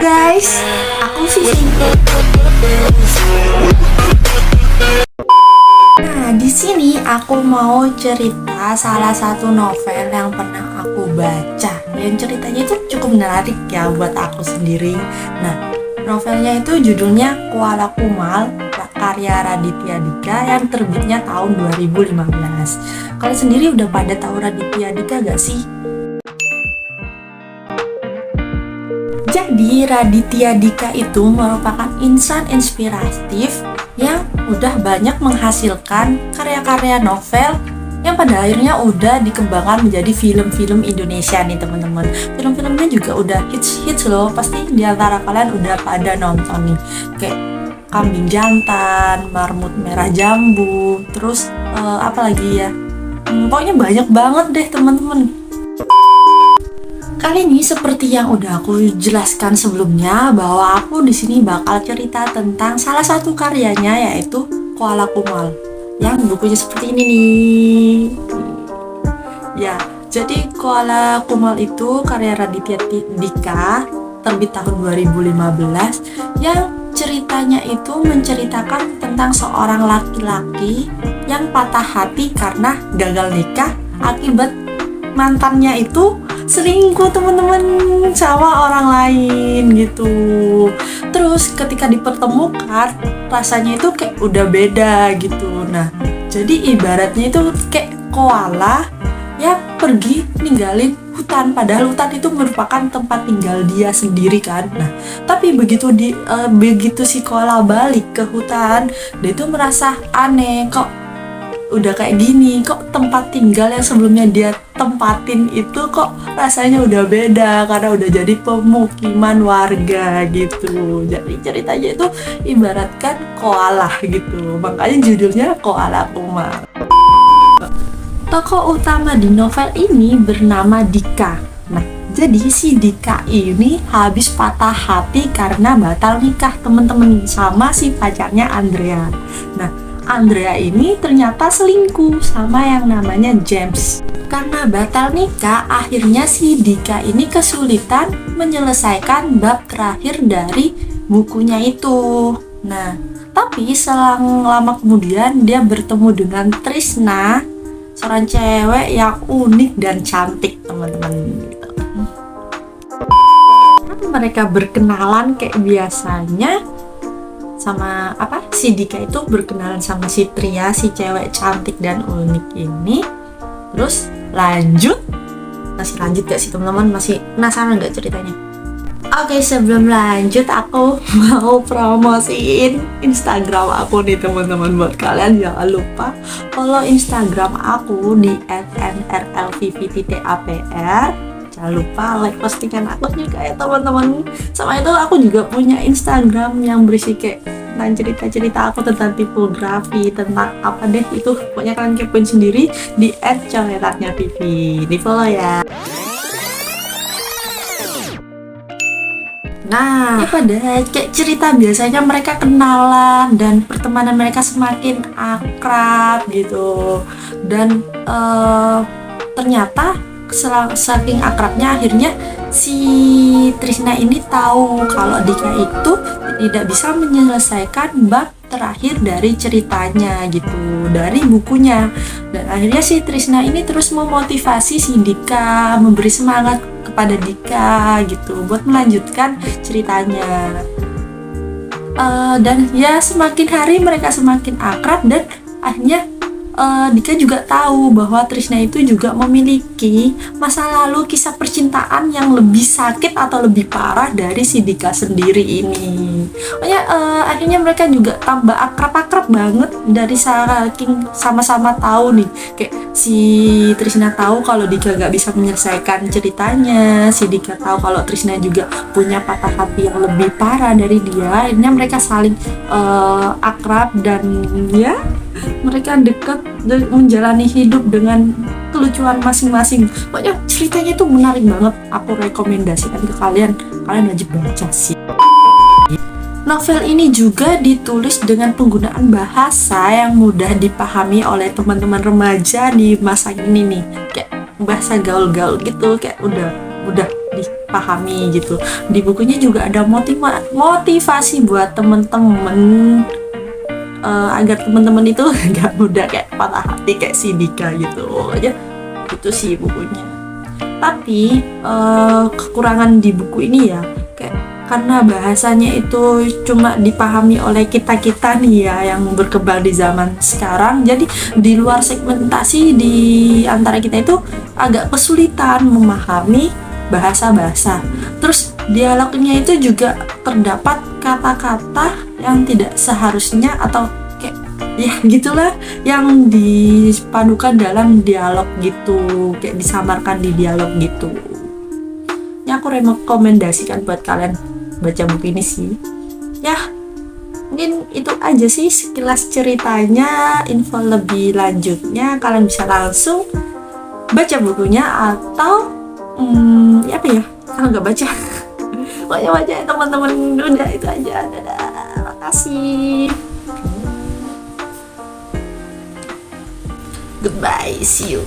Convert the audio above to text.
guys, aku Vivi. Nah, di sini aku mau cerita salah satu novel yang pernah aku baca. Yang ceritanya itu cukup menarik ya buat aku sendiri. Nah, novelnya itu judulnya Koala Kumal, karya Raditya Dika yang terbitnya tahun 2015. Kalian sendiri udah pada tahu Raditya Dika gak sih? Jadi Raditya Dika itu merupakan insan inspiratif yang udah banyak menghasilkan karya-karya novel yang pada akhirnya udah dikembangkan menjadi film-film Indonesia nih teman-teman. Film-filmnya juga udah hits loh, pasti diantara kalian udah pada nonton nih. Kayak Kambing Jantan, Marmut Merah Jambu, terus apa lagi ya? Pokoknya banyak banget deh teman-teman. Kali ini seperti yang udah aku jelaskan sebelumnya bahwa aku di sini bakal cerita tentang salah satu karyanya yaitu Koala Kumal yang bukunya seperti ini nih. Ya, jadi Koala Kumal itu karya Raditya Dika terbit tahun 2015 yang ceritanya itu menceritakan tentang seorang laki-laki yang patah hati karena gagal nikah akibat mantannya itu selingkuh teman-teman sama orang lain gitu. Terus ketika dipertemukan rasanya itu kayak udah beda gitu. Nah, jadi ibaratnya itu kayak koala yang pergi ninggalin hutan, padahal hutan itu merupakan tempat tinggal dia sendiri kan. Nah, tapi begitu si koala balik ke hutan, dia itu merasa aneh, kok udah kayak gini, kok tempat tinggal yang sebelumnya dia tempatin itu kok rasanya udah beda karena udah jadi pemukiman warga gitu. Jadi ceritanya itu ibaratkan koala gitu, makanya judulnya Koala Kumal. Tokoh utama di novel ini bernama Dika. Nah, jadi si Dika ini habis patah hati karena batal nikah teman-teman sama si pacarnya Andrea. Nah, Andrea ini ternyata selingkuh sama yang namanya James. Karena batal nikah, akhirnya si Dika ini kesulitan menyelesaikan bab terakhir dari bukunya itu. Nah, tapi selang lama kemudian dia bertemu dengan Trisna, seorang cewek yang unik dan cantik teman-teman gitu. Mereka berkenalan kayak biasanya sama si Dika itu berkenalan sama si Tria, si cewek cantik dan unik ini. Terus masih lanjut gak sih teman-teman? Masih penasaran gak ceritanya? Oke, sebelum lanjut aku mau promosiin Instagram aku nih teman-teman. Buat kalian jangan lupa follow Instagram aku di @nrlvivi.apr. Jangan lupa like postingan aku juga ya teman-teman. Sama itu aku juga punya Instagram yang berisi kayak tentang cerita-cerita aku tentang tipografi, tentang apa deh itu. Pokoknya kalian kepoin sendiri di @coletatnyaviv. Di follow ya. Nah, pada kayak cerita biasanya mereka kenalan dan pertemanan mereka semakin akrab gitu. Dan ternyata saking akrabnya akhirnya si Trisna ini tahu kalau Dika itu tidak bisa menyelesaikan bab terakhir dari ceritanya gitu, dari bukunya. Dan akhirnya si Trisna ini terus memotivasi si Dika, memberi semangat kepada Dika gitu buat melanjutkan ceritanya. Dan ya semakin hari mereka semakin akrab dan akhirnya Dika juga tahu bahwa Trisna itu juga memiliki masa lalu kisah percintaan yang lebih sakit atau lebih parah dari si Dika sendiri ini. Pokoknya akhirnya mereka juga tambah akrab banget dari saking sama-sama tahu nih. Kayak si Trisna tahu kalau Dika gak bisa menyelesaikan ceritanya, si Dika tahu kalau Trisna juga punya patah hati yang lebih parah dari dia. Akhirnya mereka saling akrab dan ya mereka dekat dan menjalani hidup dengan kelucuan masing-masing. Pokoknya ceritanya itu menarik banget. Aku rekomendasikan ke kalian wajib baca sih. Novel ini juga ditulis dengan penggunaan bahasa yang mudah dipahami oleh teman-teman remaja di masa ini nih. Kayak bahasa gaul-gaul gitu, kayak udah mudah dipahami gitu. Di bukunya juga ada motivasi buat temen-temen, agar teman-teman itu nggak mudah kayak patah hati kayak si Dika gitu aja. Itu sih bukunya. Tapi kekurangan di buku ini ya kayak karena bahasanya itu cuma dipahami oleh kita-kita nih ya yang berkembang di zaman sekarang, jadi di luar segmentasi di antara kita itu agak kesulitan memahami bahasa-bahasa. Terus dialognya itu juga terdapat kata-kata yang tidak seharusnya atau kayak ya gitulah yang dipadukan dalam dialog gitu, kayak disamarkan di dialog gitu. Ya aku rekomendasikan buat kalian baca buku ini sih. Ya mungkin itu aja sih sekilas ceritanya. Info lebih lanjutnya kalian bisa langsung baca bukunya atau ya apa ya, kalau nggak baca pokoknya baca ya teman-teman. Udah itu aja, dadah, makasih, goodbye, see you.